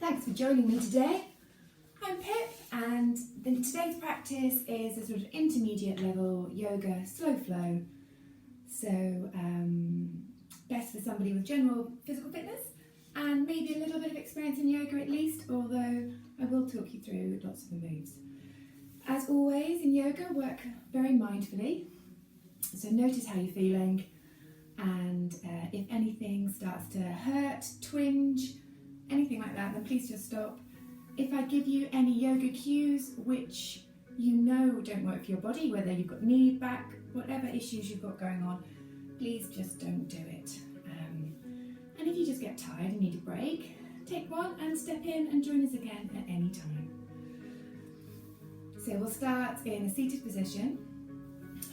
Thanks for joining me today. I'm Pip and today's practice is a sort of intermediate level yoga slow flow. So best for somebody with general physical fitness and maybe a little bit of experience in yoga at least, although I will talk you through lots of the moves. As always in yoga, work very mindfully. So notice how you're feeling and if anything starts to hurt, twinge, anything like that, then please just stop. If I give you any yoga cues which you know don't work for your body, whether you've got knee, back, whatever issues you've got going on, please just don't do it. And if you just get tired and need a break, take one and step in and join us again at any time. So we'll start in a seated position.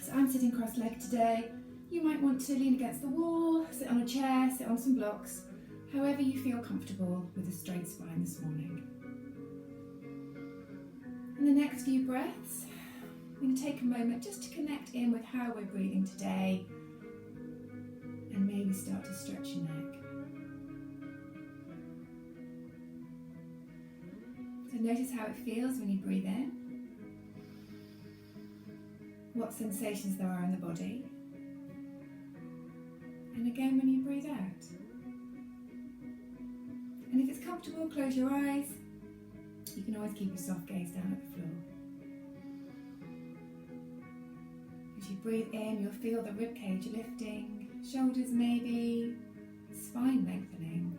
So I'm sitting cross-legged today. You might want to lean against the wall, sit on a chair, sit on some blocks, however you feel comfortable with a straight spine this morning. In the next few breaths, I'm going to take a moment just to connect in with how we're breathing today and maybe start to stretch your neck. So notice how it feels when you breathe in, what sensations there are in the body, and again when you breathe out. And if it's comfortable, close your eyes. You can always keep a soft gaze down at the floor. As you breathe in, you'll feel the ribcage lifting, shoulders maybe, spine lengthening.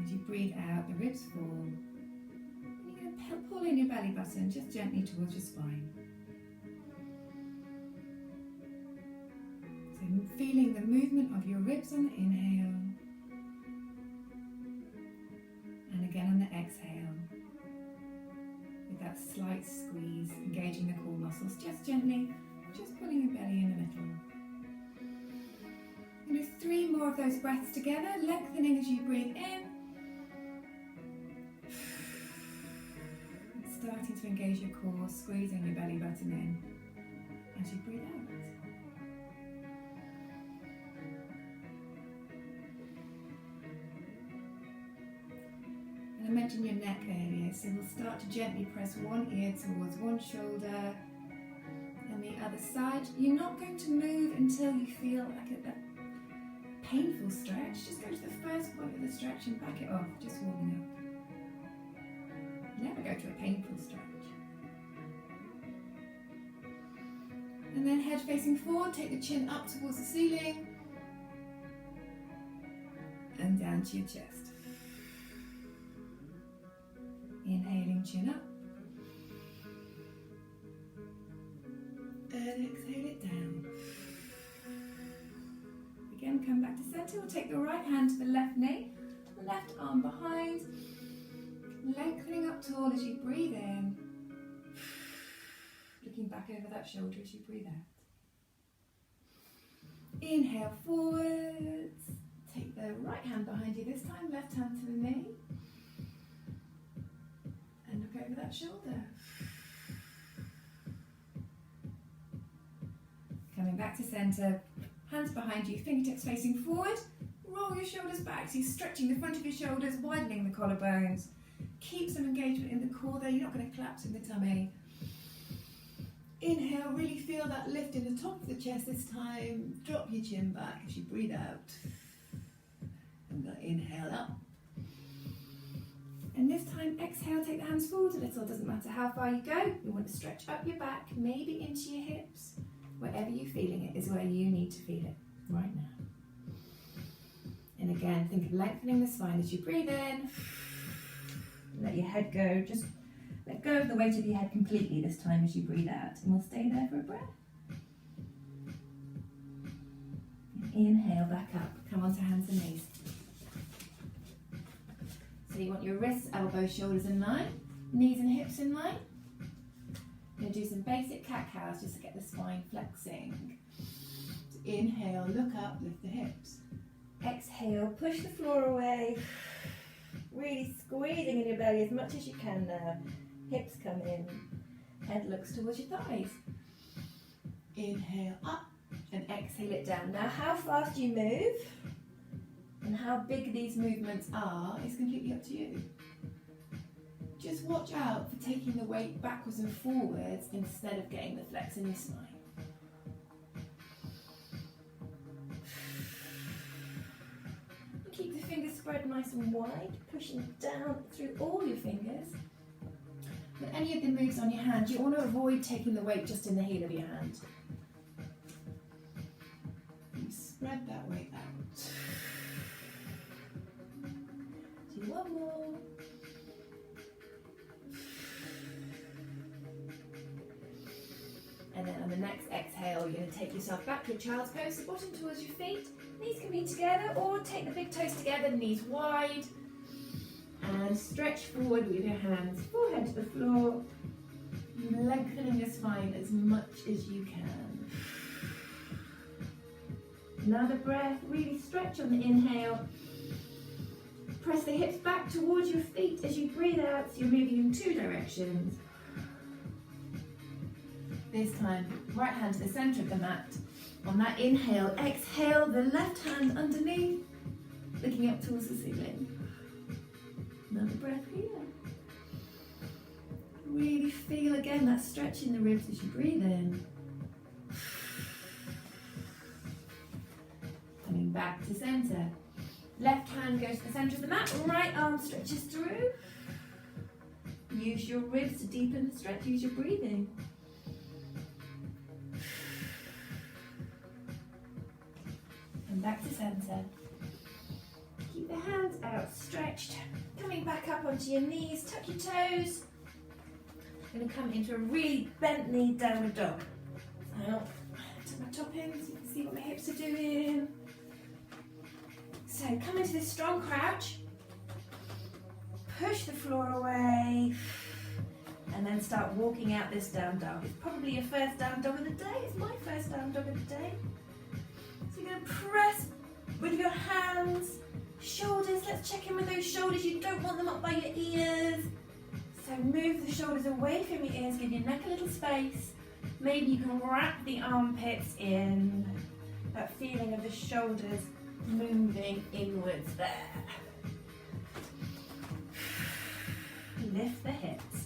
As you breathe out, the ribs fall. And you're going to pull in your belly button just gently towards your spine. So feeling the movement of your ribs on the inhale. And again on the exhale, with that slight squeeze, engaging the core muscles, just gently, just pulling your belly in the middle. And do 3 more of those breaths together, lengthening as you breathe in, and starting to engage your core, squeezing your belly button in as you breathe out. I mentioned your neck earlier, so we'll start to gently press one ear towards one shoulder and the other side. You're not going to move until you feel like a painful stretch. Just go to the first point of the stretch and back it off, just warming up. Never go to a painful stretch. And then head facing forward, take the chin up towards the ceiling and down to your chest. Inhaling, chin up, and exhale it down. Again, come back to centre. We'll take the right hand to the left knee, left arm behind, lengthening up tall as you breathe in, looking back over that shoulder as you breathe out. Inhale forwards, take the right hand behind you this time, left hand to the knee. And look over that shoulder. Coming back to centre, hands behind you, fingertips facing forward. Roll your shoulders back, so you're stretching the front of your shoulders, widening the collarbones. Keep some engagement in the core there, you're not going to collapse in the tummy. Inhale, really feel that lift in the top of the chest this time. Drop your chin back as you breathe out. And inhale up. And this time, exhale, take the hands forward a little. Doesn't matter how far you go. You want to stretch up your back, maybe into your hips. Wherever you're feeling it is where you need to feel it right now. And again, think of lengthening the spine as you breathe in. Let your head go. Just let go of the weight of your head completely this time as you breathe out. And we'll stay there for a breath. Inhale, back up. Come onto hands and knees. So you want your wrists, elbows, shoulders in line, knees and hips in line. You're going to do some basic cat-cows just to get the spine flexing. So inhale, look up, lift the hips. Exhale, push the floor away. Really squeezing in your belly as much as you can now. Hips come in, head looks towards your thighs. Inhale up and exhale it down. Now how fast you move And how big these movements are is completely up to you. Just watch out for taking the weight backwards and forwards instead of getting the flex in your spine. Keep the fingers spread nice and wide, pushing down through all your fingers. With any of the moves on your hand, you want to avoid taking the weight just in the heel of your hand. You spread that weight out. Do one more. And then on the next exhale, you're going to take yourself back to a child's pose, so bottom towards your feet, knees can be together, or take the big toes together, knees wide, and stretch forward with your hands, forehead to the floor, lengthening your spine as much as you can. Another breath, really stretch on the inhale. Press the hips back towards your feet as you breathe out, so you're moving in two directions. This time, right hand to the centre of the mat. On that inhale, exhale the left hand underneath, looking up towards the ceiling. Another breath here. Really feel again that stretch in the ribs as you breathe in. Coming back to centre. Left hand goes to the centre of the mat, right arm stretches through. Use your ribs to deepen the stretch, use your breathing. And back to centre. Keep the hands outstretched. Coming back up onto your knees, tuck your toes. Going to come into a really bent knee downward dog. So, tuck my top in so you can see what my hips are doing. So come into this strong crouch. Push the floor away. And then start walking out this down dog. It's probably your first down dog of the day. It's my first down dog of the day. So you're going to press with your hands, shoulders. Let's check in with those shoulders. You don't want them up by your ears. So move the shoulders away from your ears. Give your neck a little space. Maybe you can wrap the armpits in. That feeling of the shoulders moving inwards there. Lift the hips.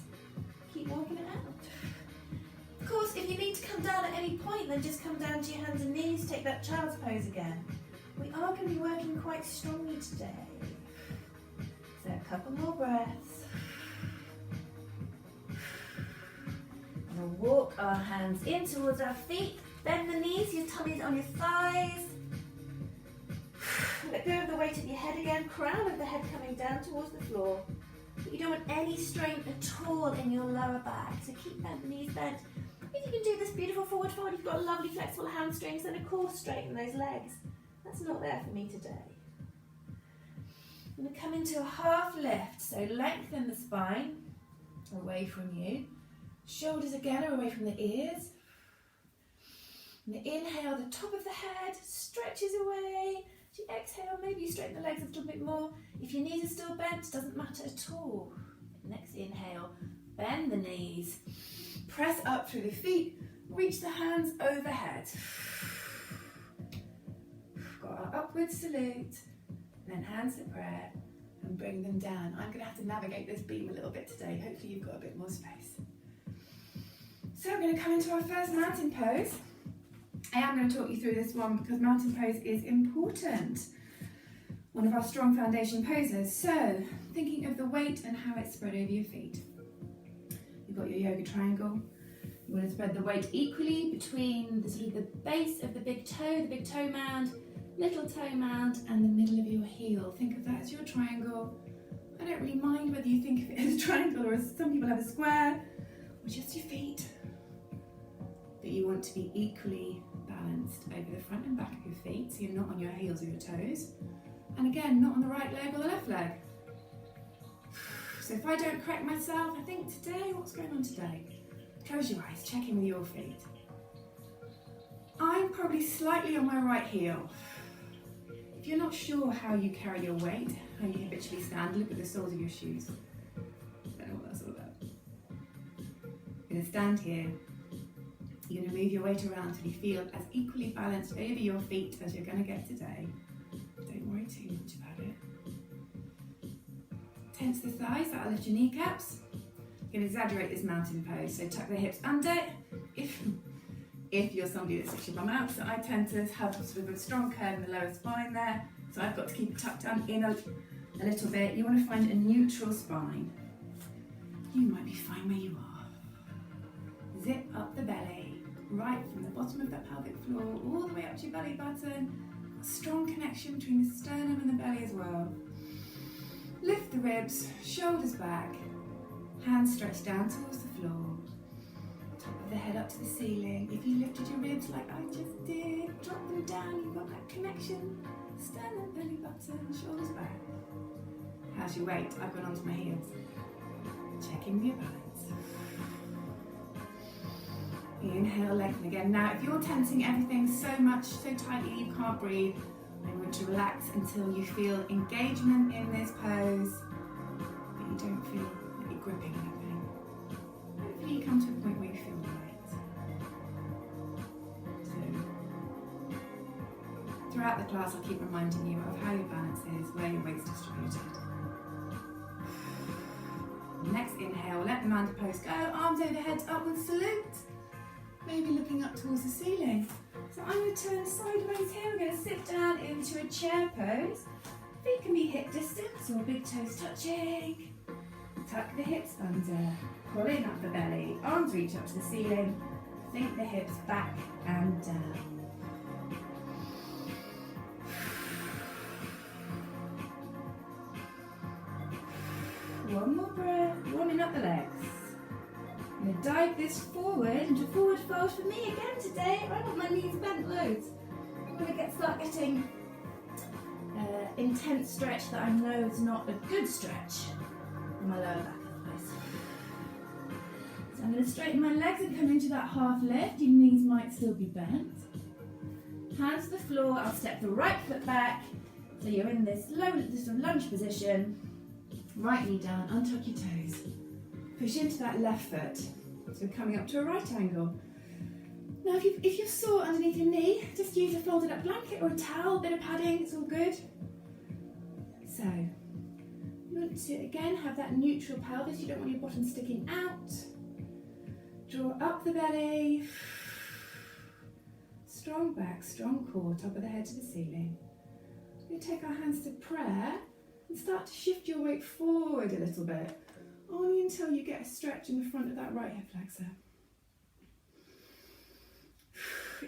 Keep walking it out. Of course, if you need to come down at any point, then just come down to your hands and knees, take that child's pose again. We are going to be working quite strongly today. So a couple more breaths. And we'll walk our hands in towards our feet. Bend the knees, your tummy's on your thighs. Let go of the weight of your head again, crown of the head coming down towards the floor. But you don't want any strain at all in your lower back, so keep that knees bent. If you can do this beautiful forward fold, you've got lovely flexible hamstrings, and of course straighten those legs. That's not there for me today. I'm going to come into a half lift, so lengthen the spine away from you. Shoulders again are away from the ears. And the inhale, the top of the head stretches away. As you exhale, maybe you straighten the legs a little bit more. If your knees are still bent, it doesn't matter at all. Next inhale, bend the knees. Press up through the feet, reach the hands overhead. Got our upward salute, then hands to prayer, and bring them down. I'm going to have to navigate this beam a little bit today. Hopefully you've got a bit more space. So we're going to come into our first mountain pose. I am going to talk you through this one because mountain pose is important. One of our strong foundation poses. So, thinking of the weight and how it's spread over your feet. You've got your yoga triangle. You want to spread the weight equally between the sort of the base of the big toe mound, little toe mound, and the middle of your heel. Think of that as your triangle. I don't really mind whether you think of it as a triangle or as some people have a square, or just your feet. But you want to be equally balanced over the front and back of your feet, so you're not on your heels or your toes. And again, not on the right leg or the left leg. So if I don't correct myself, I think today, what's going on today? Close your eyes, check in with your feet. I'm probably slightly on my right heel. If you're not sure how you carry your weight, how you habitually stand, look at the soles of your shoes. I don't know what that's all about. You're going to stand here. You're going to move your weight around until you feel as equally balanced over your feet as you're going to get today. don't worry too much about it. Tense the thighs, that'll lift your kneecaps. You can exaggerate this mountain pose, so tuck the hips under if you're somebody that sits your bum out. So I tend to have sort of a strong curve in the lower spine there, so I've got to keep it tucked down in a little bit. You want to find a neutral spine. You might be fine where you are. Zip up the belly, right from the bottom of that pelvic floor, all the way up to your belly button. A strong connection between the sternum and the belly as well. Lift the ribs, shoulders back, hands stretched down towards the floor. Top of the head up to the ceiling. If you lifted your ribs like I just did, drop them down, you've got that connection. Sternum, belly button, shoulders back. How's your weight? I've gone onto my heels. Check in with your balance. Inhale, lengthen again. Now, if you're tensing everything so much, so tightly you can't breathe, I want to relax until you feel engagement in this pose, but you don't feel like you're gripping anything. Hopefully you come to a point where you feel right. So, throughout the class I'll keep reminding you of how your balance is, where your weight's distributed. Next inhale, let the manta pose go, arms overhead, upward salute. Maybe looking up towards the ceiling. So I'm going to turn sideways here. We're going to sit down into a chair pose. Feet can be hip distance or big toes touching. Tuck the hips under, pulling up the belly. Arms reach up to the ceiling. Think the hips back and down. One more breath, warming up the legs. I'm going to dive this forward into forward fold for me again today. I want my knees bent loads. I'm going to start getting intense stretch that I know is not a good stretch in my lower back otherwise. So I'm going to straighten my legs and come into that half lift. Your knees might still be bent. Hands to the floor. I'll step the right foot back. So you're in this lunge position. Right knee down, untuck your toes. Push into that left foot. So coming up to a right angle. Now if you're sore underneath your knee, just use a folded up blanket or a towel, bit of padding, it's all good. So, you want to again have that neutral pelvis, you don't want your bottom sticking out. Draw up the belly. Strong back, strong core, top of the head to the ceiling. We're going to take our hands to prayer and start to shift your weight forward a little bit. Only until you get a stretch in the front of that right hip flexor.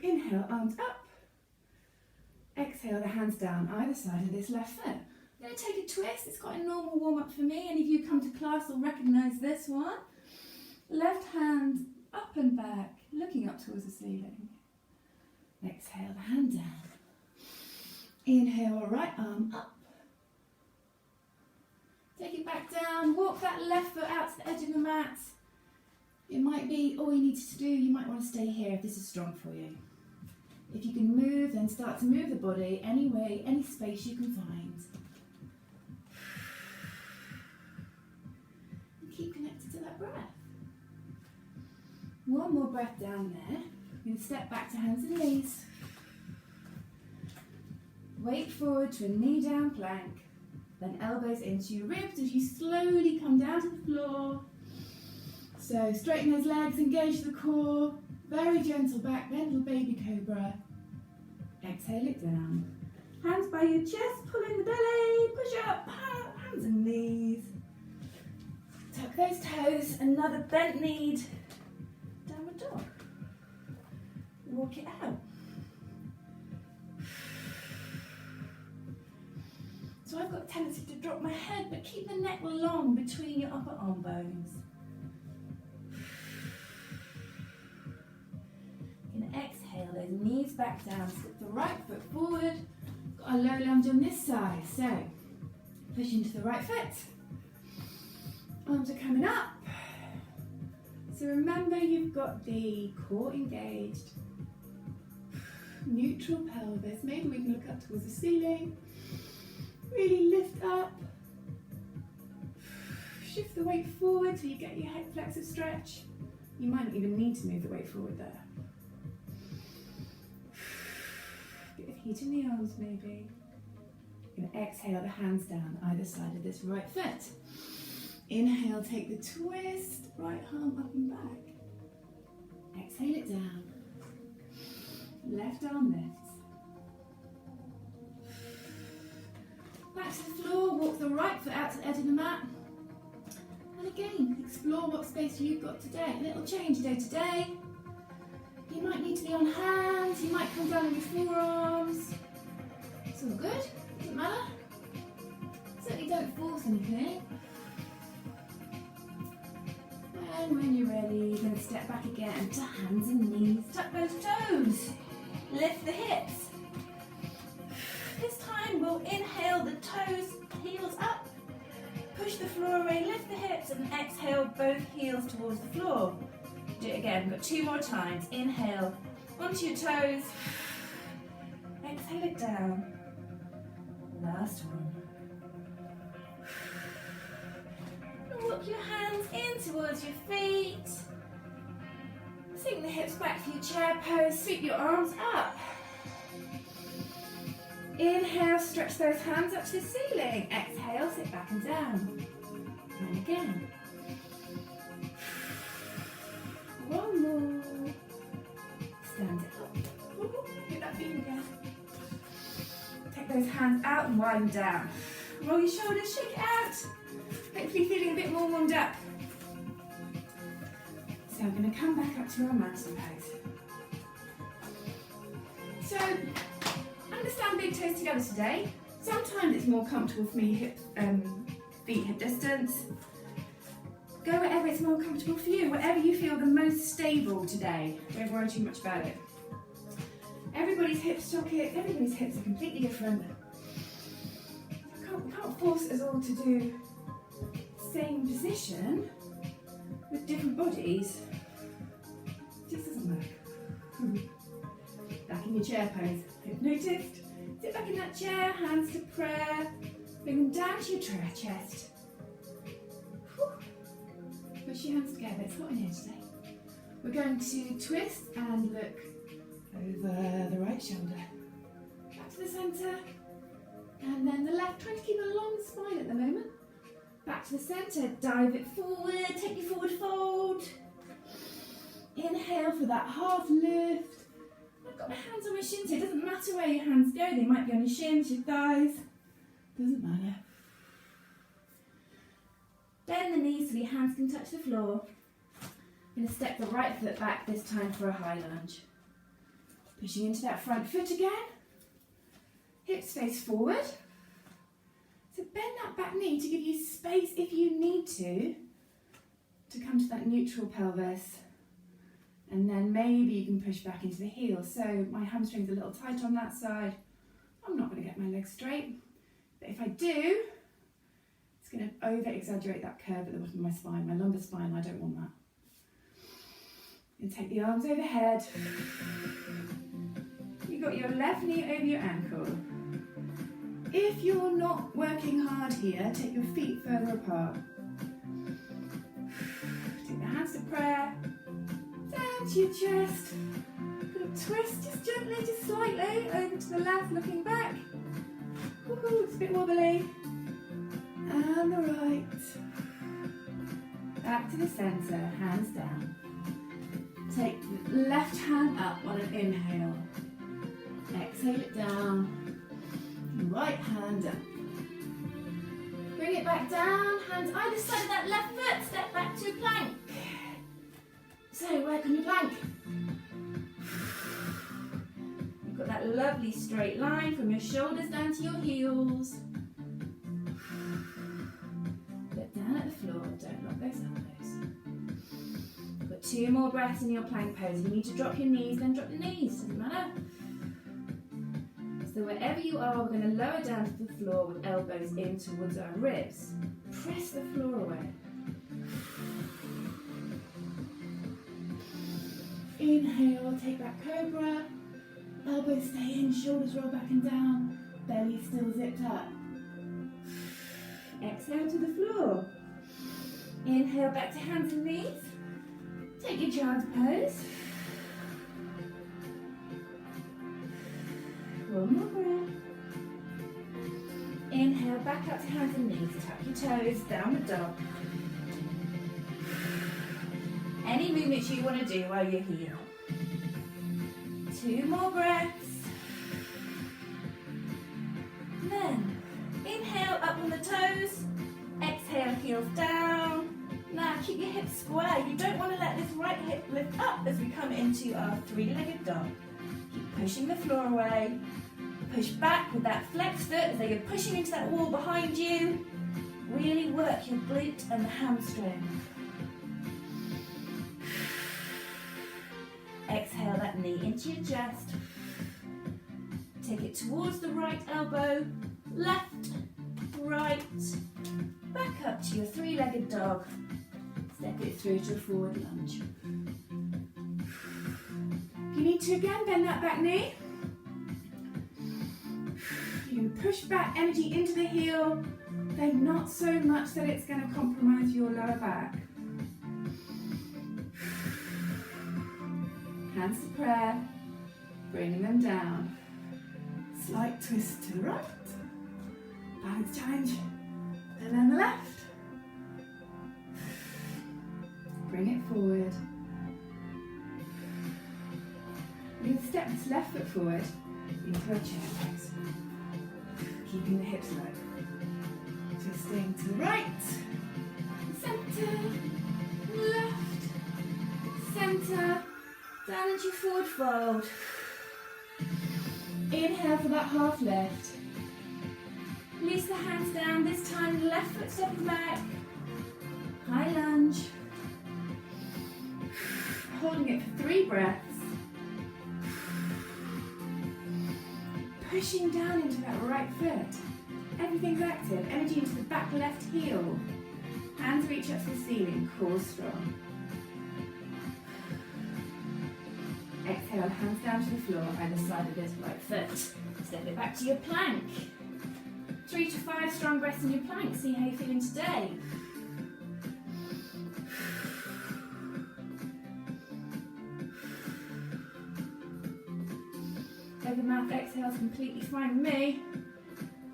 Inhale, arms up. Exhale, the hands down either side of this left foot. I'm going to take a twist. It's quite a normal warm up for me. Any of you come to class will recognise this one. Left hand up and back, looking up towards the ceiling. Exhale, the hand down. Inhale, right arm up. Take it back down, walk that left foot out to the edge of the mat. It might be all you need to do, you might want to stay here if this is strong for you. If you can move, then start to move the body any way, any space you can find. And keep connected to that breath. One more breath down there. You're going to step back to hands and knees. Weight forward to a knee down plank. Then elbows into your ribs as you slowly come down to the floor. So straighten those legs, engage the core. Very gentle back bend, little baby cobra. Exhale it down. Hands by your chest, pull in the belly, push up, hands and knees. Tuck those toes, another bent knee. Downward dog. Walk it out. So I've got a tendency to drop my head, but keep the neck long between your upper arm bones. You're going to exhale those knees back down, slip the right foot forward. Got a low lunge on this side, so push into the right foot. Arms are coming up. So remember you've got the core engaged, neutral pelvis. Maybe we can look up towards the ceiling. Really lift up. Shift the weight forward so you get your hip flexor stretch. You might not even need to move the weight forward there. Bit of heat in the arms maybe. You're going to exhale the hands down either side of this right foot. Inhale, take the twist, right arm up and back. Exhale it down. Left arm lifts. Back to the floor, walk the right foot out to the edge of the mat. And again, explore what space you've got today. A little change day to day. You might need to be on hands, you might come down on your forearms. It's all good, doesn't matter. Certainly don't force anything. And when you're ready, you're going to step back again to hands and knees. Tuck those toes. Lift the hips. This time we'll inhale the toes, heels up. Push the floor away, lift the hips and exhale both heels towards the floor. Do it again, we've got 2 more times. Inhale onto your toes. Exhale it down. Last one. Walk your hands in towards your feet. Sink the hips back for your chair pose. Sweep your arms up. Inhale, stretch those hands up to the ceiling. Exhale, sit back and down. And again. One more. Stand it up. Get that feet again. Take those hands out and widen down. Roll your shoulders, shake it out. Hopefully feeling a bit more warmed up. So we're going to come back up to our mountain pose. So, understand big toes together today. Sometimes it's more comfortable for me, feet hip distance. Go wherever it's more comfortable for you, wherever you feel the most stable today. Don't worry too much about it. Everybody's hip socket, everybody's hips are completely different. We can't force us all to do the same position with different bodies. It just doesn't work. Back in your chair pose. If noticed, sit back in that chair, hands to prayer. Bring them down to your chest. Push your hands together, it's hot in here today. We're going to twist and look over the right shoulder. Back to the centre. And then the left, trying to keep a long spine at the moment. Back to the centre, dive it forward, take your forward fold. Inhale for that half lift. I've got my hands on my shins here, it doesn't matter where your hands go, they might be on your shins, your thighs, doesn't matter. Bend the knees so your hands can touch the floor. I'm going to step the right foot back, this time for a high lunge. Pushing into that front foot again. Hips face forward. So bend that back knee to give you space if you need to come to that neutral pelvis. And then maybe you can push back into the heels. So my hamstring's a little tight on that side. I'm not going to get my legs straight. But if I do, it's going to over-exaggerate that curve at the bottom of my spine, my lumbar spine. I don't want that. And take the arms overhead. You've got your left knee over your ankle. If you're not working hard here, take your feet further apart. Take the hands to prayer. Down to your chest. Twist just gently, just slightly, over to the left, looking back. Woohoo, it's a bit wobbly. And the right. Back to the centre, hands down. Take the left hand up on an inhale. Exhale it down. Right hand up. Bring it back down, hands either side of that left foot, step back to a plank. So work on your plank. You've got that lovely straight line from your shoulders down to your heels. Look down at the floor, don't lock those elbows. You've got 2 more breaths in your plank pose. If you need to drop your knees, then drop your knees, doesn't matter. So wherever you are, we're going to lower down to the floor with elbows in towards our ribs. Press the floor away. Inhale, take that cobra. Elbows stay in, shoulders roll back and down. Belly still zipped up. Exhale to the floor. Inhale back to hands and knees. Take your child's pose. One more breath. back up to hands and knees. Tuck your toes, downward dog. Any movements you want to do while you're here. 2 more breaths. Then, inhale up on the toes. Exhale, heels down. Now keep your hips square. You don't want to let this right hip lift up as we come into our 3-legged dog. Keep pushing the floor away. Push back with that flexed foot as though you're pushing into that wall behind you. Really work your glute and the hamstring. Exhale that knee into your chest. Take it towards the right elbow. Left, right. Back up to your 3-legged dog. Step it through to a forward lunge. If you need to again, bend that back knee. You can push back energy into the heel, though not so much that it's going to compromise your lower back. Hands to prayer, bringing them down. Slight twist to the right, balance change, and then the left. Bring it forward. You can step this left foot forward into a chair pose. Keeping the hips low. Twisting to the right, centre, left, centre, down into your forward fold. Inhale for that half lift. Release the hands down, this time left foot stepping back. High lunge. Holding it for 3 breaths. Pushing down into that right foot. Everything's active. Energy into the back left heel. Hands reach up to the ceiling. Core strong. Exhale, hands down to the floor, either side of this right foot. Step it back to your plank. 3 to 5 strong breaths in your plank. See how you're feeling today. Over mouth exhale is completely fine with me.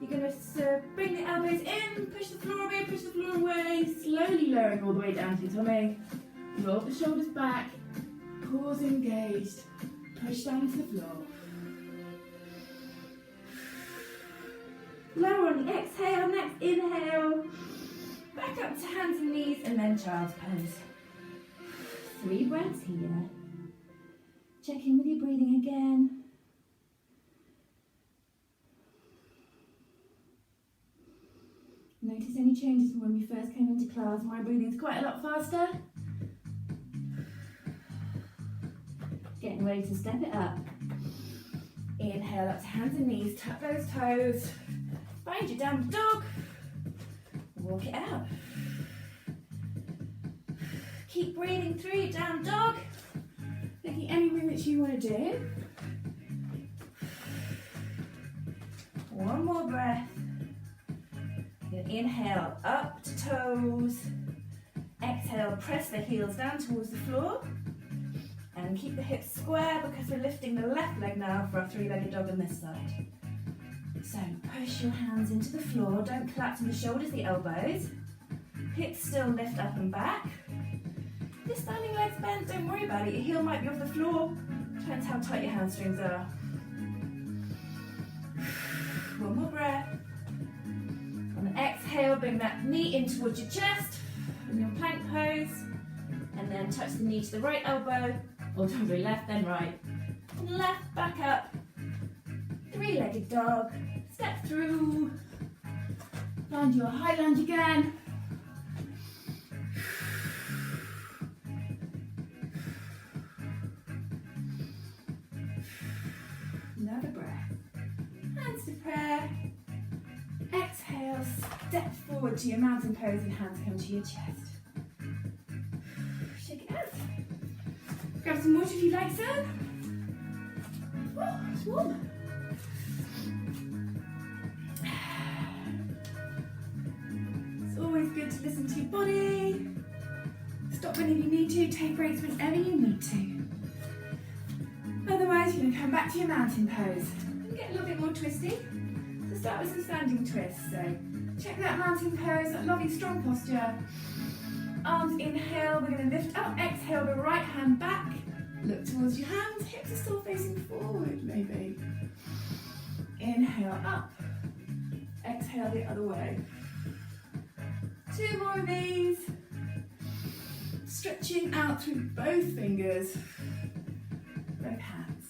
You're going to bring the elbows in, push the floor away, slowly lowering all the way down to your tummy. Roll the shoulders back, cores engaged, push down to the floor. Lower on the exhale, next inhale, back up to hands and knees and then child's pose. 3 breaths here. Check in with your breathing again. Notice any changes from when we first came into class. My breathing's quite a lot faster. Getting ready to step it up. Inhale up to hands and knees, tuck those toes. Find your downward dog. Walk it out. Keep breathing through your down dog. Taking any movements you want to do. 1 more breath. Inhale up to toes. Exhale, press the heels down towards the floor. And keep the hips square because we're lifting the left leg now for our 3-legged dog on this side. So push your hands into the floor. Don't collapse on the shoulders, the elbows. Hips still lift up and back. If your standing leg's bent, don't worry about it. Your heel might be off the floor. Depends how tight your hamstrings are. 1 more breath. On the exhale, bring that knee in towards your chest in your plank pose. And then touch the knee to the right elbow. Or don't go left, then right. Left, back up. 3-legged dog. Step through. Find your high lunge again. Another breath. Hands to prayer. Exhale, step forward to your mountain pose and hands come to your chest. Shake it out. Grab some water if you like, sir. Oh, it's warm. It's always good to listen to your body. Stop whenever you need to, take breaks whenever you need to. Otherwise, you're going to come back to your mountain pose and get a little bit more twisty. So start with some standing twists. So check that mountain pose, that lovely strong posture. Arms inhale, we're going to lift up. Exhale, the right hand back. Look towards your hands, hips are still facing forward maybe. Inhale up. Exhale the other way. 2 more of these. Stretching out through both fingers, both hands.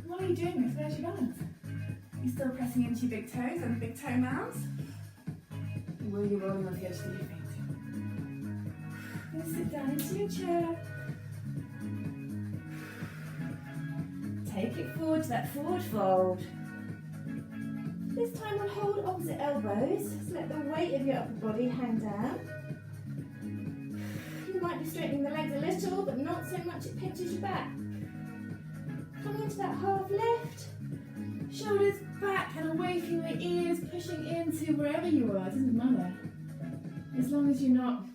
What are you doing this? Where's your balance? Are you still pressing into your big toes and big toe mounds? Or will you rolling on the edge of your feet? Now sit down into your chair. Take it forward to that forward fold. This time we'll hold opposite elbows, so let the weight of your upper body hang down. You might be straightening the legs a little, but not so much it pinches your back. Coming into that half lift. Shoulders back and away from your ears, pushing into wherever you are, it doesn't matter. As long as you're not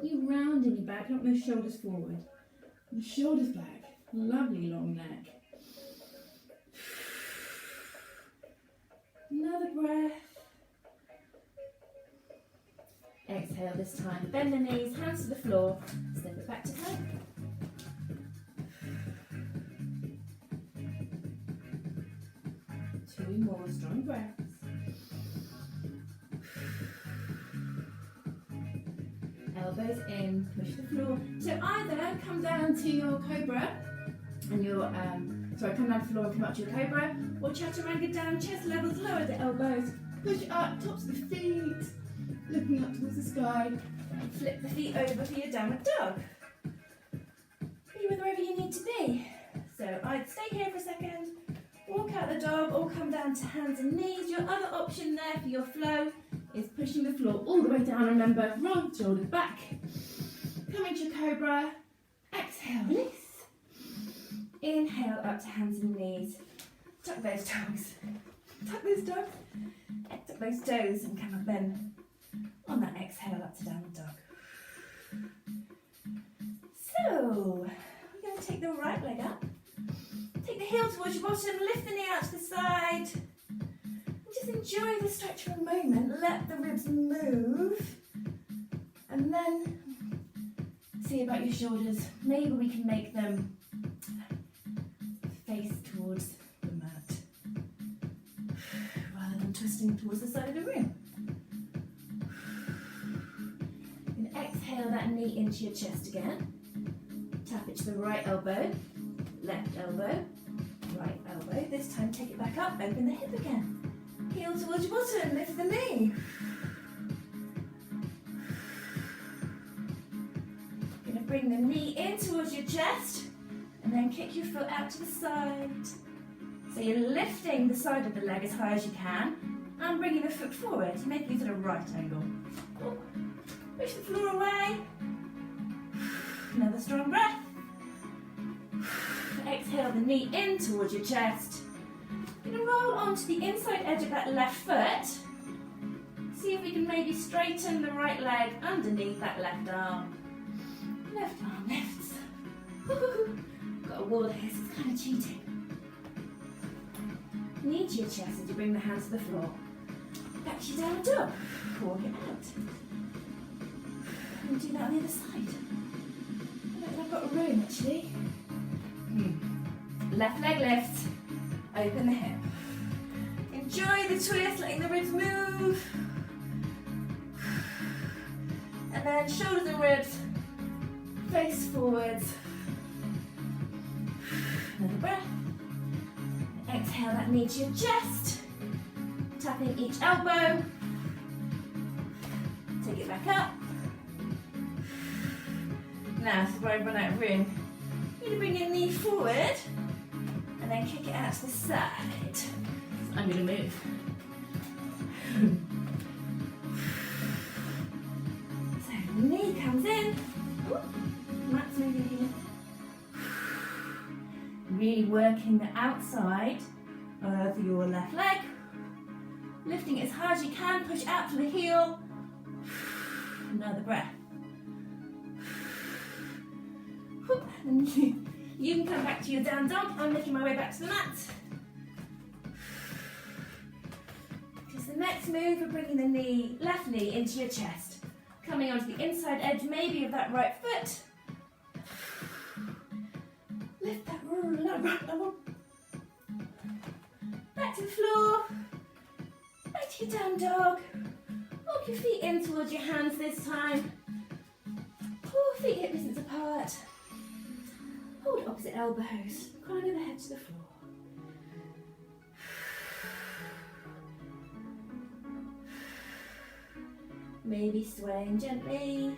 rounding your back, not move shoulders forward. And shoulders back, lovely long neck. Another breath. Exhale this time. Bend the knees, hands to the floor. Step it back to plank. Two more strong breaths. Elbows in, push the floor. So either come down to your cobra and your come down to the floor and come up to your cobra, or chaturanga down, chest levels, lower the elbows, push up, tops of the feet, looking up towards the sky, and flip the feet over for your downward dog. Be wherever you need to be. So I'd stay here for a second, walk out the dog, or come down to hands and knees. Your other option there for your flow is pushing the floor all the way down. Remember, roll the shoulders back, come into your cobra, exhale, release. Inhale up to hands and knees. Tuck those toes. Tuck those toes. Tuck those toes and come up then. On that exhale up to downward dog. So, we're going to take the right leg up. Take the heel towards your bottom. Lift the knee out to the side. And just enjoy the stretch for a moment. Let the ribs move. And then see about your shoulders. Maybe we can make them face towards the mat rather than twisting towards the side of the room. And exhale that knee into your chest again. Tap it to the right elbow, left elbow, right elbow. This time take it back up, open the hip again. Heel towards your bottom, lift the knee. Going to bring the knee in towards your chest. And then kick your foot out to the side. So you're lifting the side of the leg as high as you can and bringing the foot forward, making it at a right angle. Push the floor away. Another strong breath. Exhale the knee in towards your chest. You're going to roll onto the inside edge of that left foot. See if we can maybe straighten the right leg underneath that left arm. Left arm lifts. Got a wall here, so it's kind of cheating. Knee to your chest as you bring the hands to the floor. Back to your downward dog. Walk it out. And do that on the other side. I don't think I've got room actually. Left leg lifts. Open the hip. Enjoy the twist, letting the ribs move. And then shoulders and ribs face forwards. Another breath. Exhale that knee to your chest. Tapping each elbow. Take it back up. Now, before I run out of room, you're going to bring your knee forward and then kick it out to the side. So I'm going to move. So the knee comes in. Mat's moving here. Really working the outside of your left leg. Lifting it as hard as you can, push out to the heel. Another breath. And you can come back to your down dog. I'm making my way back to the mat. Just the next move, we're bringing the left knee into your chest. Coming onto the inside edge, maybe of that right foot. Lift that right level. Back to the floor. Back to your down dog. Walk your feet in towards your hands this time. Pull feet hip distance apart. Hold opposite elbows. Crown of the head to the floor. Maybe swaying gently.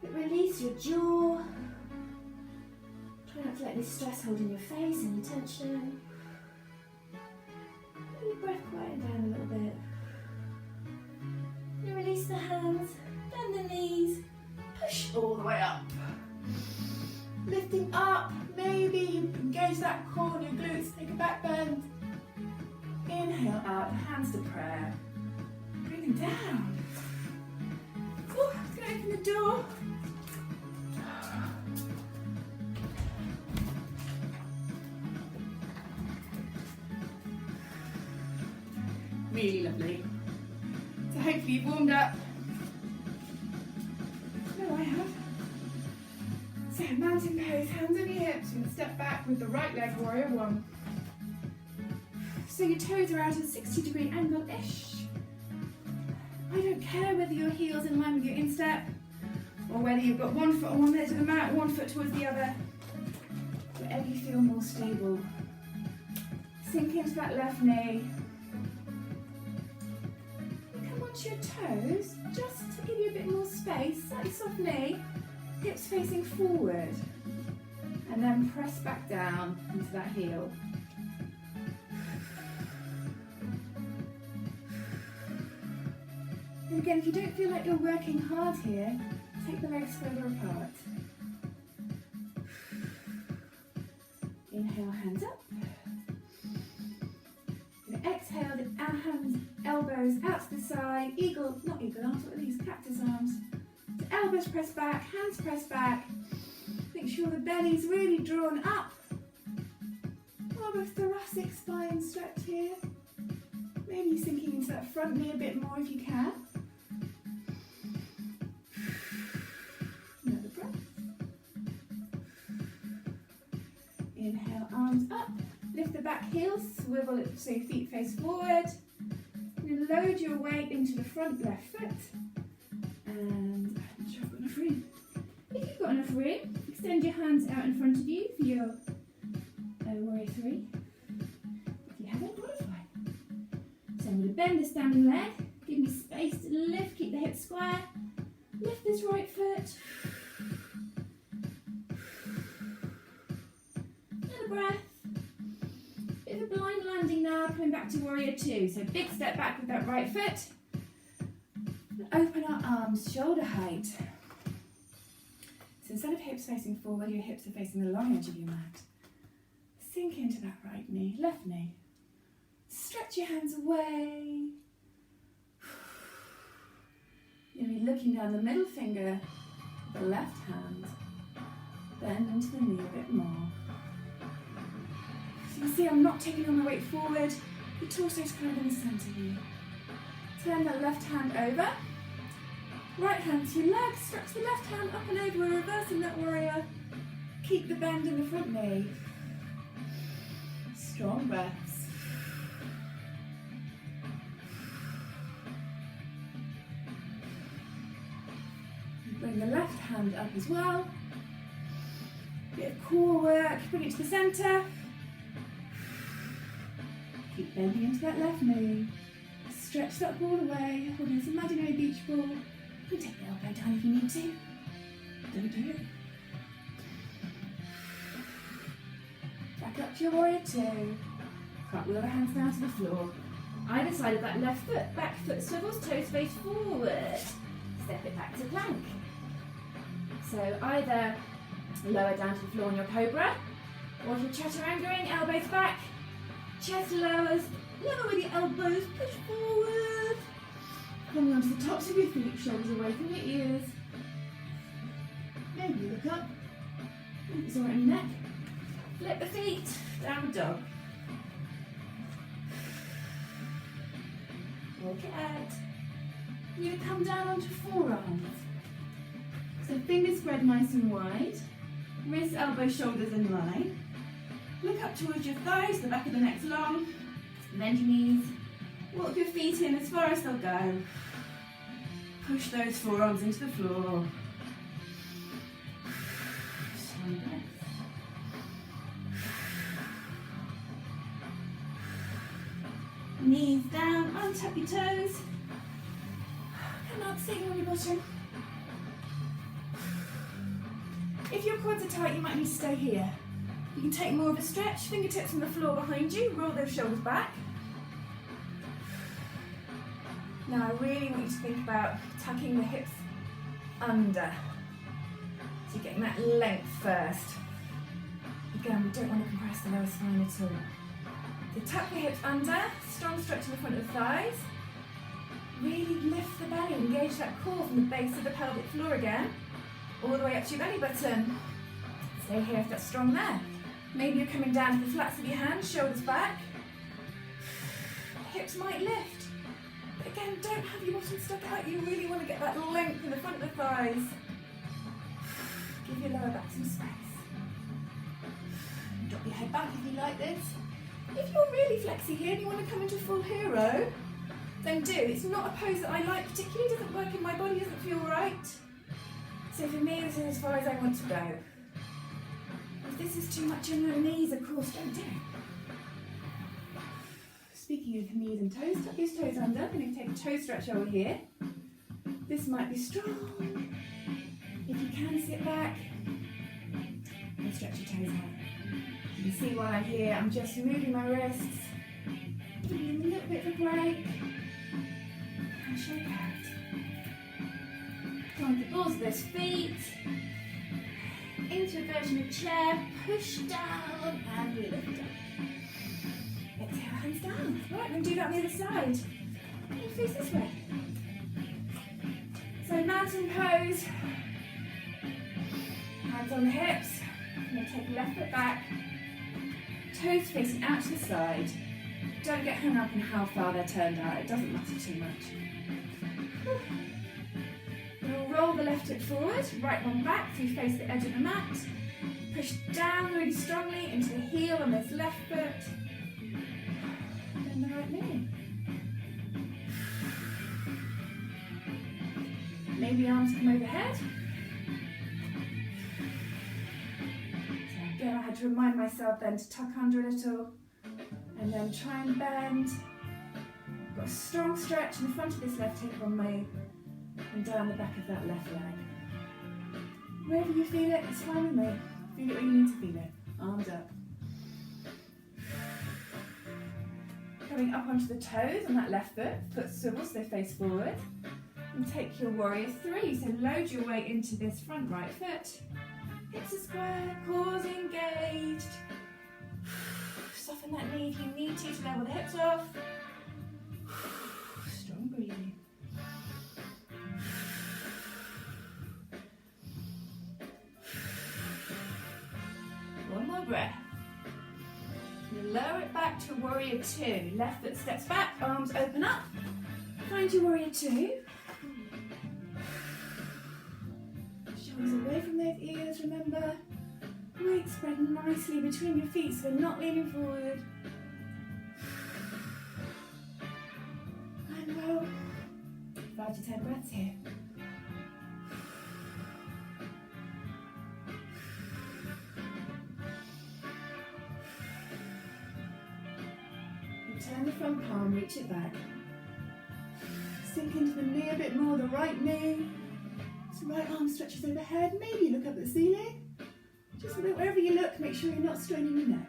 But release your jaw. Try not to let any stress hold in your face, any tension. Let your breath quieten down a little bit. And release the hands, bend the knees, push all the way up. Lifting up, maybe you engage that core and your glutes, take a back bend. Inhale out, hands to prayer. Breathing down. Oh, I'm going to open the door. Really lovely. So hopefully you've warmed up. No, I have. So mountain pose, hands on your hips, and step back with the right leg, warrior one. So your toes are out at a 60-degree angle-ish. I don't care whether your heel's in line with your instep, or whether you've got one foot on one edge of the mat, one foot towards the other. Wherever you feel more stable. Sink into that left knee. Come onto your toes, just to give you a bit more space, slightly soft knee, hips facing forward. And then press back down into that heel. And again, if you don't feel like you're working hard here, take the legs further apart. Inhale, hands up. And exhale, the hands, elbows out to the side. Eagle, not eagle arms, what are these? Cactus arms. So elbows press back, hands press back. Make sure the belly's really drawn up. More of a thoracic spine stretch here. Maybe sinking into that front knee a bit more if you can. Another breath. Inhale, arms up. Lift the back heel, swivel it so your feet face forward. And load your weight into the front left foot. And I'm not sure I've got enough room. If you've got enough room, extend your hands out in front of you for your warrior three. If you haven't, butterfly. So I'm going to bend the standing leg, give me space to lift, keep the hips square, lift this right foot. Another breath. Bit of a blind landing now, coming back to warrior two. So big step back with that right foot. Open our arms, shoulder height. So instead of hips facing forward, your hips are facing the long edge of your mat. Sink into that right knee, left knee. Stretch your hands away. You'll be looking down the middle finger of the left hand. Bend into the knee a bit more. So you see I'm not taking all my weight forward. The torso's kind of in the centre here. Turn that left hand over. Right hand to your leg, stretch the left hand up and over, we're reversing that warrior. Keep the bend in the front knee. Strong breaths. Bring the left hand up as well. Bit of core work, bring it to the centre. Keep bending into that left knee. Stretch that ball away, holding this imaginary beach ball. You can take the elbow down if you need to. Don't do it. Back up to your warrior two. Cartwheel the hands down to the floor. Either side of that left foot, back foot swivels, toes face forward. Step it back to plank. So either lower down to the floor on your cobra, or if you're chaturangering, elbows back, chest lowers, lower with your elbows, push forward. Coming onto the tops of your feet, shoulders away from your ears. Maybe look up. It's all right on your neck. Flip the feet, downward dog. Walk it out. You're going to come down onto forearms. So fingers spread nice and wide. Wrists, elbows, shoulders in line. Look up towards your thighs, the back of the neck's long. Bend your knees. Walk your feet in as far as they'll go. Push those forearms into the floor. Strong breath. Knees down, untap your toes. Come up, sitting on your bottom. If your quads are tight, you might need to stay here. You can take more of a stretch, fingertips on the floor behind you, roll those shoulders back. Now I really want you to think about tucking the hips under. So you're getting that length first. Again, we don't want to compress the lower spine at all. So tuck your hips under, strong stretch in the front of the thighs. Really lift the belly, engage that core from the base of the pelvic floor again, all the way up to your belly button. Stay here if that's strong there. Maybe you're coming down to the flats of your hands, shoulders back. Hips might lift. But again, don't have your bottom stuck out. You really want to get that length in the front of the thighs. Give your lower back some space. Drop your head back if you like this. If you're really flexy here and you want to come into full hero, then do. It's not a pose that I like particularly, doesn't work in my body, doesn't feel right. So for me, this is as far as I want to go. If this is too much in your knees, of course, don't do it. Speaking of knees and toes, tuck these toes under. I'm going to take a toe stretch over here. This might be strong. If you can, sit back and stretch your toes out. You can see while I'm here, I'm just moving my wrists, giving them a little bit of a break, and shake out. Find the balls of those feet, into a version of chair, push down and lift up. Exhale, hands down. Right, then do that on the other side. And you face this way. So mountain pose, hands on the hips. I'm going to take the left foot back. Toes facing out to the side. Don't get hung up on how far they're turned out, it doesn't matter too much. We'll roll the left hip forward, right one back so you face the edge of the mat. Push down really strongly into the heel on this left foot. Then the right knee. Maybe arms come overhead. Again, I had to remind myself then to tuck under a little and then try and bend. Got a strong stretch in the front of this left hip on me and down the back of that left leg. Wherever you feel it, it's fine with me. Feel it where you need to feel it. Arms up. Coming up onto the toes on that left foot, foot swivels, so face forward. And take your warrior three, so load your weight into this front right foot. Hips are square, cores engaged. Soften that knee if you need to level the hips off. Strong breathing. One more breath. You lower it back to warrior two. Left foot steps back, arms open up. Find your warrior two. Shoulders away from those ears, remember. Weight spread nicely between your feet so we're not leaning forward. And well, 5 to 10 breaths here. And turn the front palm, reach it back. Sink into the knee a bit more, the right knee. So right arm stretches overhead, maybe look up at the ceiling. Just wherever you look, make sure you're not straining your neck.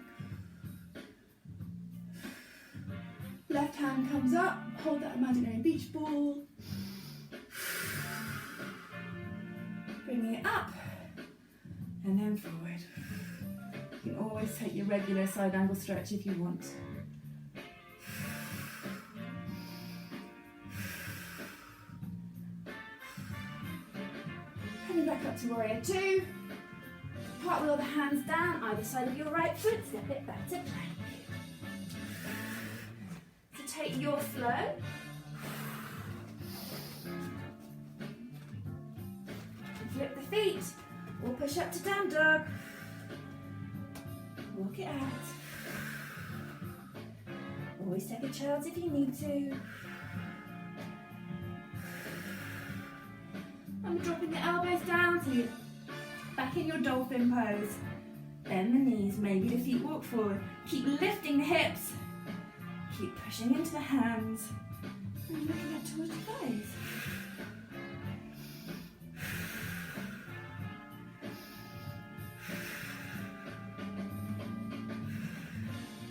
Left hand comes up, hold that imaginary beach ball. Bringing it up, and then forward. You can always take your regular side angle stretch if you want. Coming back up to warrior two. Cartwheel the hands down, either side of your right foot, step it back to plank. So take your flow. Flip the feet, or push up to down dog. Walk it out. Always take a child's if you need to. And we're dropping the elbows down so you're back in your dolphin pose. Bend the knees, maybe the feet walk forward. Keep lifting the hips. Keep pushing into the hands. And looking up towards the thighs.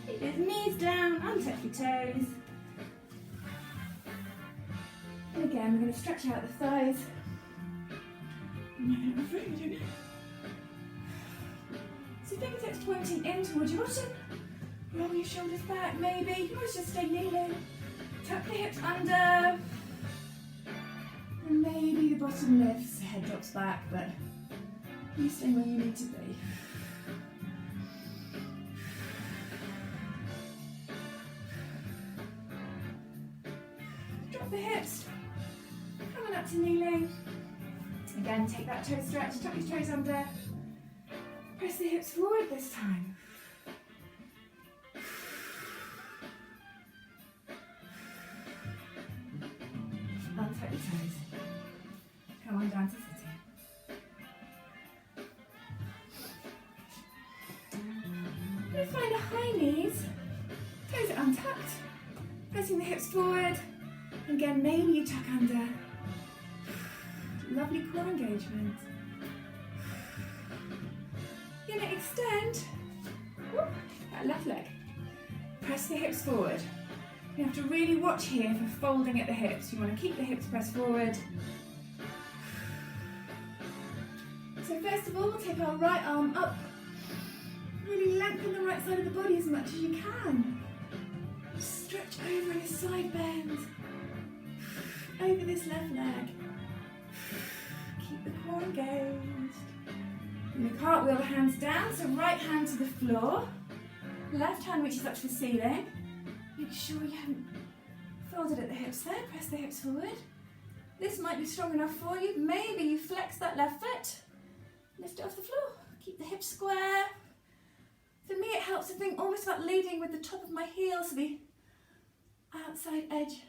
Keep those knees down, untuck your toes. And again, we're going to stretch out the thighs. So fingertips pointing in towards your bottom. Roll your shoulders back, maybe. You might just stay kneeling. Tuck the hips under. And maybe the bottom lifts, the head drops back, but you stay where you need to be. Drop the hips. Coming up to kneeling. Again, take that toe stretch, tuck your toes under. Press the hips forward this time. Untuck your toes. Come on down to sitting. Let's find a high knees. Toes are untucked. Pressing the hips forward. Again, maybe you tuck under. Lovely core engagement. You're going to extend that left leg. Press the hips forward. You have to really watch here for folding at the hips. You want to keep the hips pressed forward. So first of all, we'll take our right arm up. Really lengthen the right side of the body as much as you can. Stretch over in a side bend. Over this left leg. Keep the core engaged. You're going to cartwheel the hands down, so right hand to the floor. Left hand reaches up to the ceiling. Make sure you haven't folded at the hips there. Press the hips forward. This might be strong enough for you. Maybe you flex that left foot. Lift it off the floor. Keep the hips square. For me, it helps to think almost about leading with the top of my heel, so the outside edge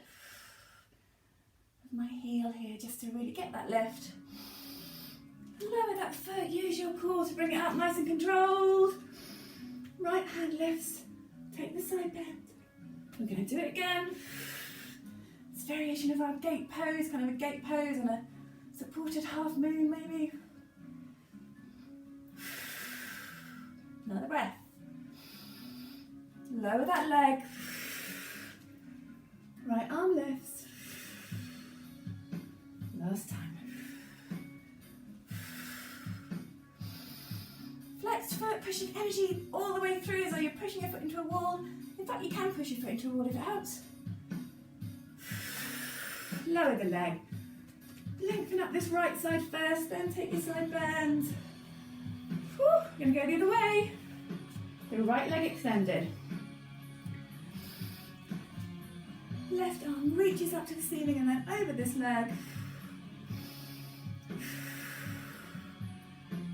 of my heel here, just to really get that lift. Lower that foot, use your core to bring it up nice and controlled. Right hand lifts, take the side bend. We're going to do it again. It's a variation of our gate pose, kind of a gate pose and a supported half moon maybe. Another breath. Lower that leg. Right arm lifts. Last time. Flexed foot, pushing energy all the way through as though you're pushing your foot into a wall. In fact, you can push your foot into a wall if it helps. Lower the leg. Lengthen up this right side first, then take your side bend. Whew, you're going to go the other way. The right leg extended. Left arm reaches up to the ceiling and then over this leg.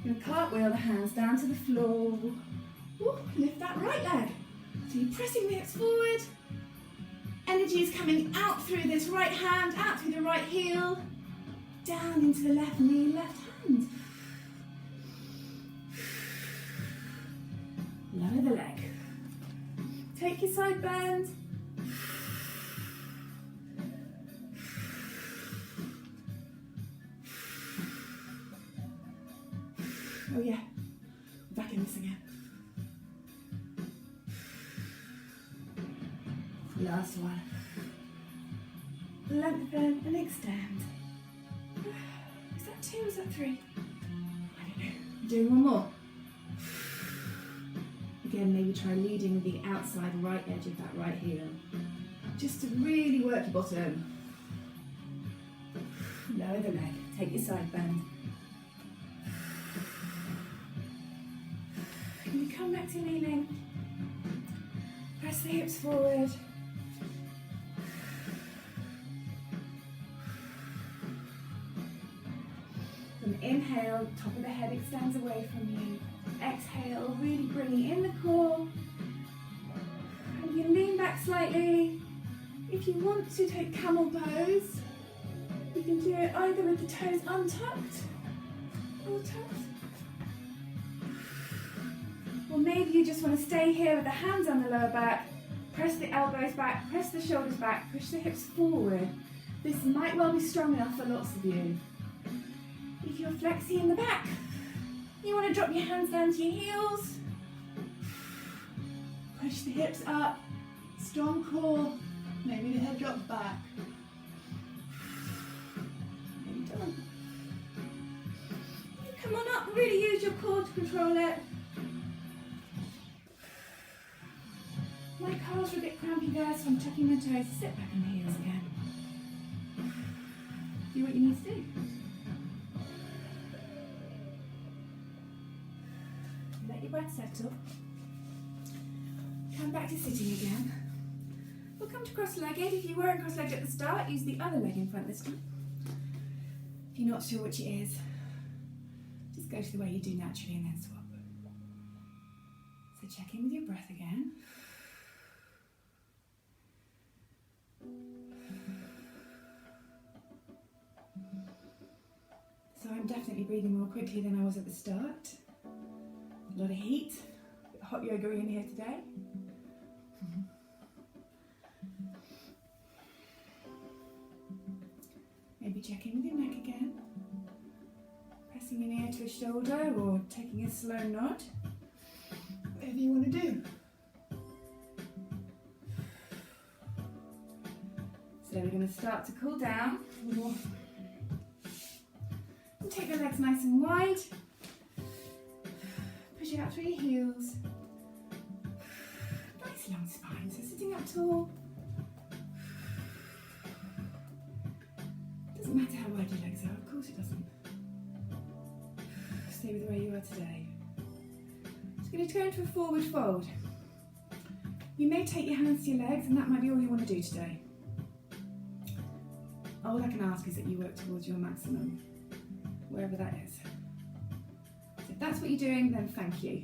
You're going to cartwheel the hands down to the floor. Woo, lift that right leg. So you're pressing the hips forward. Energy is coming out through this right hand, out through the right heel, down into the left knee, left hand. Lower the leg. Take your side bend. Oh yeah, back in this again. Last one. Lengthen and extend. Is that 2 or is that 3? I don't know. Doing one more. Again, maybe try leading the outside right edge of that right heel. Just to really work your bottom. Lower the leg. Take your side bend. come back to kneeling. Press the hips forward. Then inhale, top of the head extends away from you. Exhale, really bringing in the core. And you lean back slightly. If you want to take camel pose, you can do it either with the toes untucked or tucked. Or maybe you just want to stay here with the hands on the lower back, press the elbows back, press the shoulders back, push the hips forward. This might well be strong enough for lots of you. If you're flexy in the back, you want to drop your hands down to your heels, push the hips up, strong core, maybe the head drops back. Maybe don't. Come on up, really use your core to control it. My calves are a bit crampy there, so I'm tucking my toes. Sit back in the heels again. Do what you need to do. Let your breath settle. Come back to sitting again. We'll come to cross-legged. If you weren't cross-legged at the start, use the other leg in front this time. If you're not sure which it is, just go to the way you do naturally and then swap. So check in with your breath again. So I'm definitely breathing more quickly than I was at the start. A lot of heat, a bit of hot yoga in here today. Maybe check in with your neck again. Pressing an ear to a shoulder or taking a slow nod. Whatever you want to do. So we're going to start to cool down. And take the legs nice and wide. Push it out through your heels. Nice long spine, so sitting up tall. Doesn't matter how wide your legs are, of course it doesn't. Stay with where you are today. Just going to go into a forward fold. You may take your hands to your legs and that might be all you want to do today. All I can ask is that you work towards your maximum, wherever that is. So if that's what you're doing, then thank you.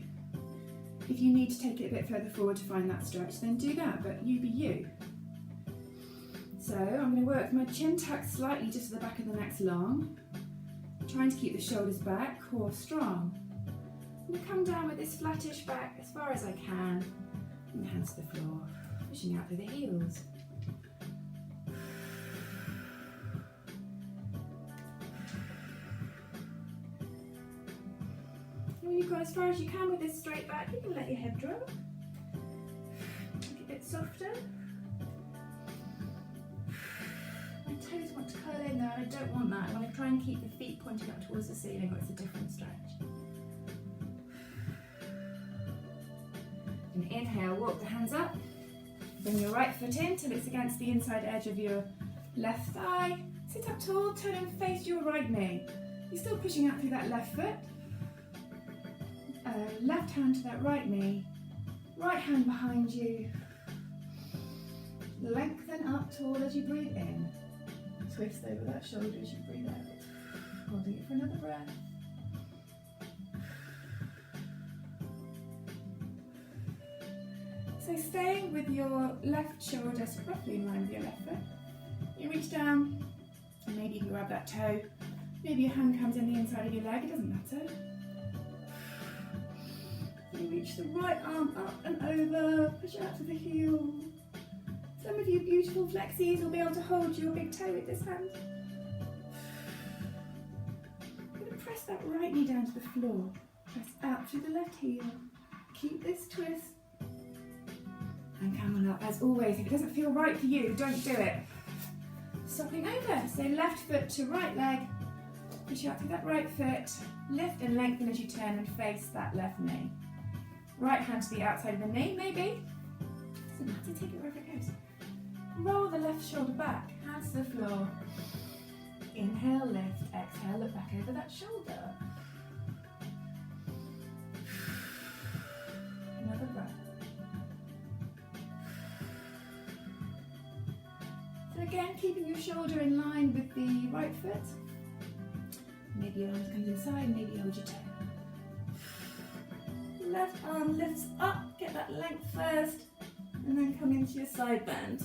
If you need to take it a bit further forward to find that stretch, then do that, but you be you. So I'm going to work my chin tucked slightly just to the back of the neck's long, trying to keep the shoulders back, core strong. I'm going to come down with this flattish back as far as I can, and hands to the floor, pushing out through the heels. When you've gone as far as you can with this straight back, you can let your head drop. Make it a bit softer. My toes want to curl in there and I don't want that. I want to try and keep the feet pointing up towards the ceiling, or it's a different stretch. And inhale, walk the hands up. Bring your right foot in till it's against the inside edge of your left thigh. Sit up tall, turn and face your right knee. You're still pushing out through that left foot. Left hand to that right knee, right hand behind you. Lengthen up tall as you breathe in. Twist over that shoulder as you breathe out. Holding it for another breath. So staying with your left shoulder roughly in line with your left foot. You reach down, and maybe you can grab that toe. Maybe your hand comes in the inside of your leg, it doesn't matter. You reach the right arm up and over, push it out to the heel. Some of you beautiful flexies will be able to hold your big toe with this hand. I'm going to press that right knee down to the floor. Press out through the left heel. Keep this twist. And come on up. As always, if it doesn't feel right for you, don't do it. Stopping over. So left foot to right leg. Push out through that right foot. Lift and lengthen as you turn and face that left knee. Right hand to the outside of the knee, maybe. Doesn't matter, take it wherever it goes. Roll the left shoulder back, hands to the floor. Inhale, lift, exhale, look back over that shoulder. again, keeping your shoulder in line with the right foot. Maybe your arm comes inside, maybe hold your toe. Left arm lifts up, get that length first, and then come into your side bend.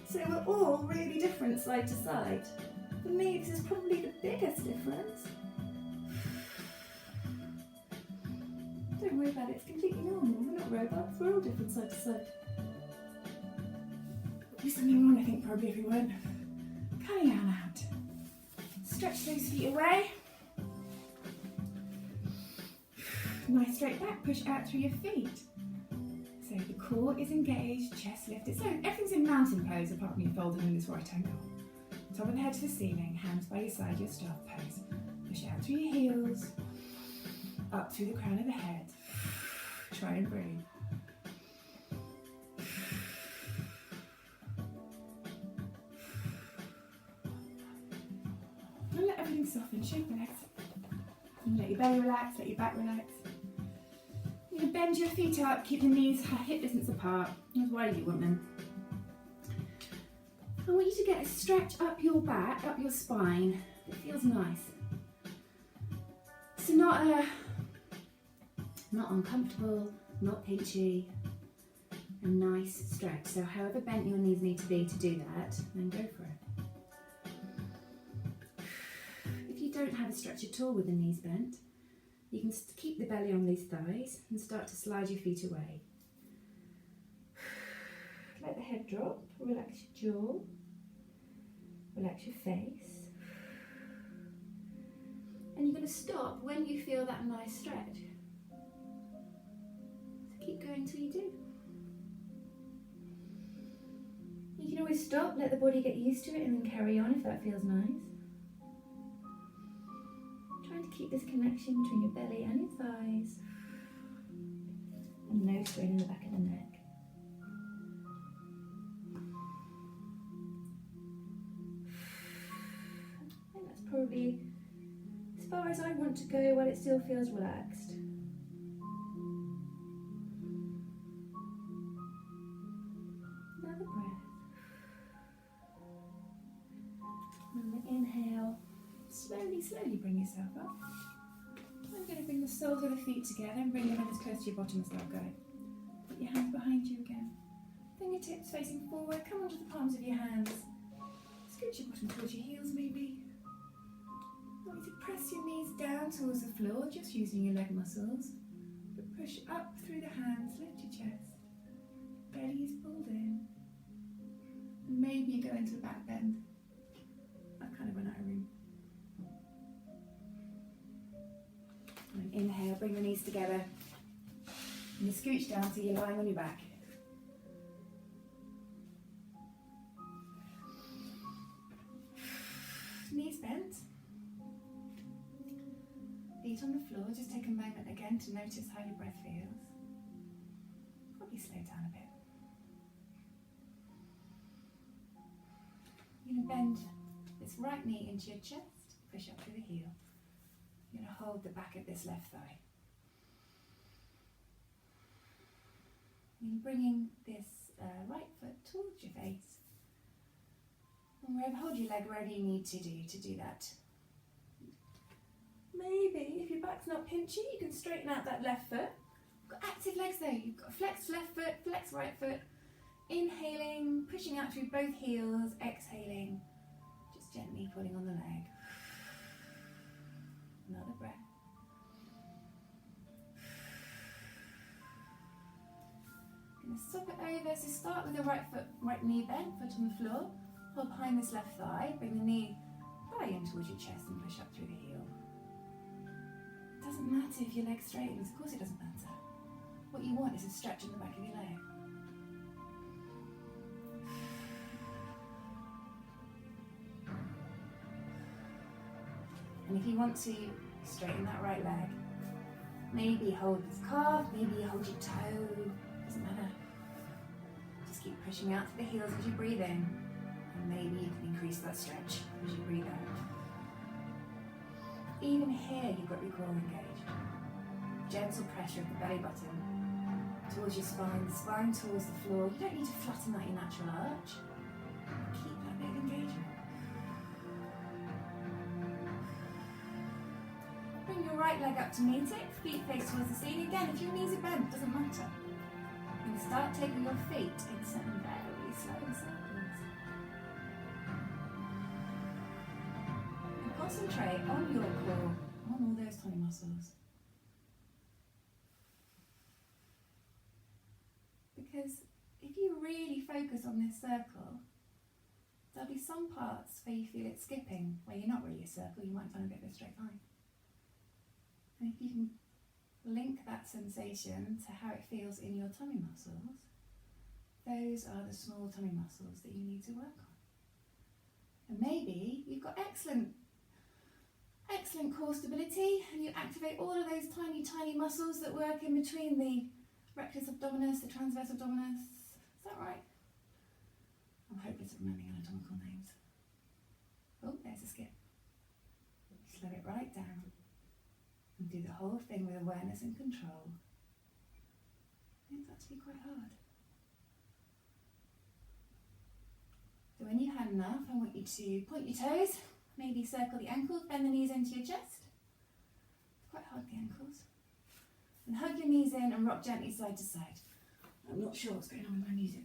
So we're all really different side to side. For me, this is probably the biggest difference. Don't worry about it, it's completely normal. We're not robots, we're all different side to side. There's something wrong, I think, probably everyone. Coming on out. Stretch those feet away. Nice straight back, push out through your feet. So the core is engaged, chest lifted. So everything's in mountain pose apart from you folded in this right angle. Top of the head to the ceiling, hands by your side, your staff pose. Push out through your heels, up through the crown of the head. Try and breathe. And let everything soften, shake the legs. And let your belly relax, let your back relax. You're going to bend your feet up, keep the knees hip distance apart, as wide as you want them. I want you to get a stretch up your back, up your spine. It feels nice. So not uncomfortable, not pinchy, a nice stretch. So however bent your knees need to be to do that, then go for it. If you don't have a stretch at all with the knees bent, you can keep the belly on these thighs and start to slide your feet away. Let the head drop, relax your jaw, relax your face. And you're going to stop when you feel that nice stretch. So keep going until you do. You can always stop, let the body get used to it and then carry on if that feels nice. Trying to keep this connection between your belly and your thighs. And no strain in the back of the neck. I think that's probably as far as I want to go while it still feels relaxed. Another breath. And then inhale. Slowly bring yourself up. I'm going to bring the soles of the feet together and bring them in as close to your bottom as they'll go. Put your hands behind you again. Fingertips facing forward. Come onto the palms of your hands. Scoot your bottom towards your heels maybe. I want you to press your knees down towards the floor, just using your leg muscles. But push up through the hands, lift your chest. Belly is pulled in. And maybe you go into a back bend. I've kind of run out of room. And inhale, bring the knees together. And you scooch down so you're lying on your back. Knees bent. Feet on the floor. Just take a moment again to notice how your breath feels. Probably slow down a bit. You're going to bend this right knee into your chest. Push up through the heel. You're going to hold the back of this left thigh. You're bringing this right foot towards your face. And hold your leg wherever you need to do that. Maybe if your back's not pinchy, you can straighten out that left foot. You've got active legs though. You've got flex left foot, flex right foot. Inhaling, pushing out through both heels. Exhaling, just gently pulling on the leg. Another breath. Going to swap it over. So start with the right foot, right knee bent, foot on the floor. Hold behind this left thigh. Bring the knee right in towards your chest and push up through the heel. It doesn't matter if your leg straightens. Of course it doesn't matter. What you want is a stretch in the back of your leg. And if you want to straighten that right leg, maybe hold this calf, maybe hold your toe, doesn't matter. Just keep pushing out through the heels as you breathe in, and maybe you can increase that stretch as you breathe out. Even here you've got your core engaged. Gentle pressure of the belly button towards your spine, the spine towards the floor. You don't need to flatten out your natural arch. Keep that big right leg up to meet it, feet face towards the ceiling. Again, if your knees are bent, doesn't matter. And start taking your feet in some very slow circles. And concentrate on your core, on all those tummy muscles. Because if you really focus on this circle, there'll be some parts where you feel it skipping, where you're not really a circle, you might find a bit of a straight line. And if you can link that sensation to how it feels in your tummy muscles, those are the small tummy muscles that you need to work on. And maybe you've got excellent core stability and you activate all of those tiny, tiny muscles that work in between the rectus abdominis, the transverse abdominis. Is that right? I'm hopeless at remembering anatomical names. Oh, there's a skip. Slow it right down and do the whole thing with awareness and control. It's actually quite hard. So when you've had enough, I want you to point your toes, maybe circle the ankles, bend the knees into your chest. It's quite hard, the ankles. And hug your knees in and rock gently side to side. I'm not sure what's going on with my music.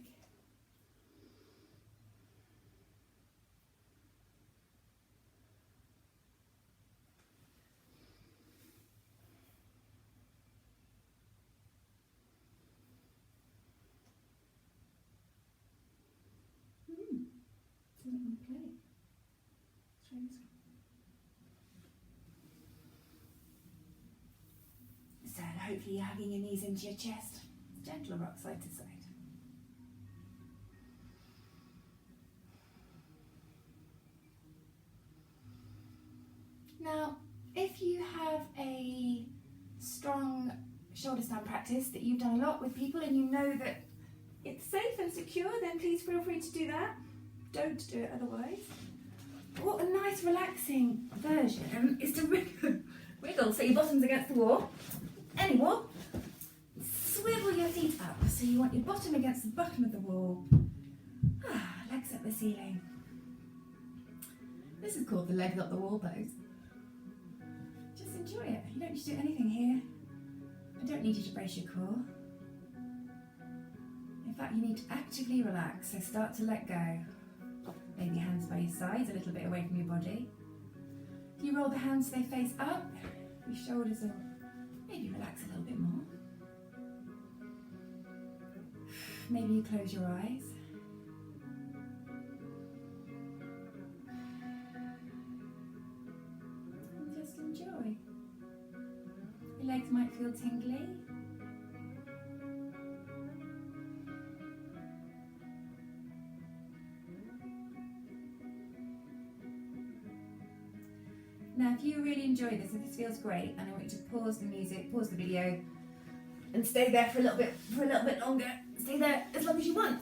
Doesn't want to play. Let's try this one. So hopefully you're hugging your knees into your chest. Gentle rock side to side. Now, if you have a strong shoulder stand practice that you've done a lot with people and you know that it's safe and secure, then please feel free to do that. Don't do it otherwise. What a nice relaxing version is to wiggle so your bottom's against the wall. Any wall. Swivel your feet up so you want your bottom against the bottom of the wall. Legs up the ceiling. This is called the legs up the wall pose. Just enjoy it. You don't need to do anything here. I don't need you to brace your core. In fact, you need to actively relax, so start to let go. Maybe hands by your sides, a little bit away from your body. If you roll the hands so they face up, your shoulders will maybe relax a little bit more. Maybe you close your eyes. And just enjoy. Your legs might feel tingly. Now, if you really enjoy this, if this feels great, and I want you to pause the music, pause the video, and stay there for a little bit longer. Stay there as long as you want.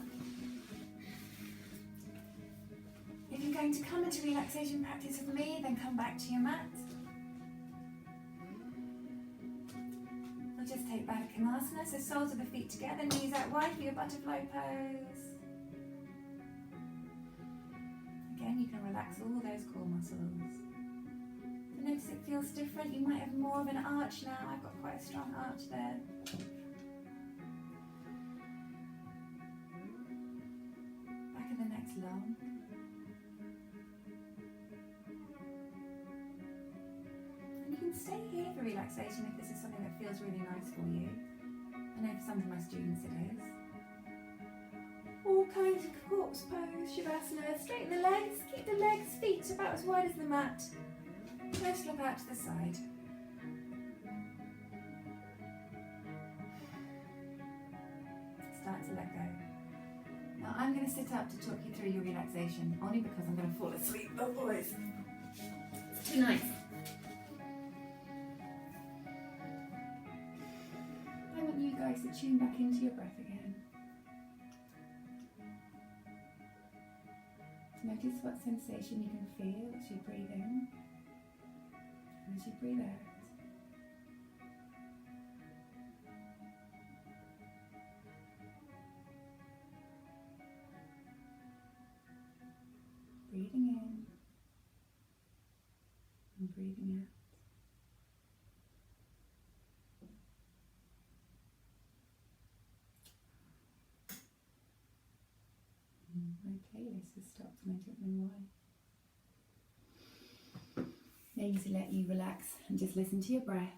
If you're going to come into relaxation practice with me, then come back to your mat. We'll just take Baddha Konasana, so soles of the feet together, knees out wide for your butterfly pose. Again, you can relax all those core muscles. Notice it feels different. You might have more of an arch now. I've got quite a strong arch there. Back of the neck's long. And you can stay here for relaxation if this is something that feels really nice for you. I know for some of my students it is. All kinds of corpse pose, Shavasana. Straighten the legs. Keep the legs, feet about as wide as the mat. Let's look out to the side. Start to let go. Now I'm going to sit up to talk you through your relaxation, only because I'm going to fall asleep otherwise. It's too nice. I want you guys to tune back into your breath again. Notice what sensation you can feel as you breathe in. As you breathe out. Breathing in and breathing out. My playlist has stopped and I don't know why. Maybe to let you relax and just listen to your breath.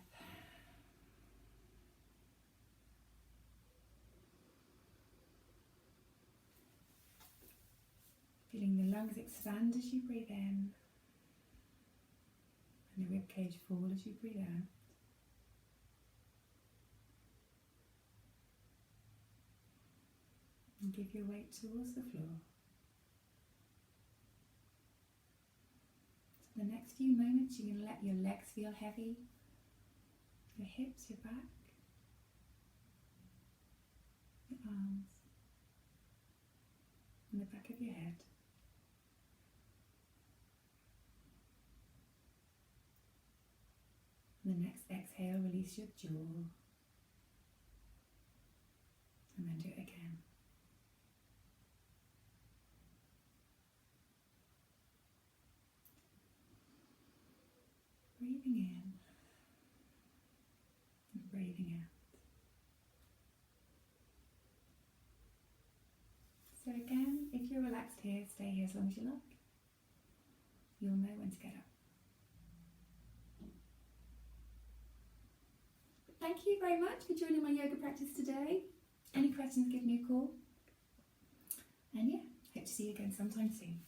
Feeling the lungs expand as you breathe in and the rib cage fall as you breathe out. And give your weight towards the floor. So the next few moments you're going to let your legs feel heavy, your hips, your back, your arms, and the back of your head. And the next exhale, release your jaw. And then do it again. Breathing in and breathing out. So again, if you're relaxed here, stay here as long as you like. You'll know when to get up. Thank you very much for joining my yoga practice today. Any questions, give me a call. And yeah, hope to see you again sometime soon.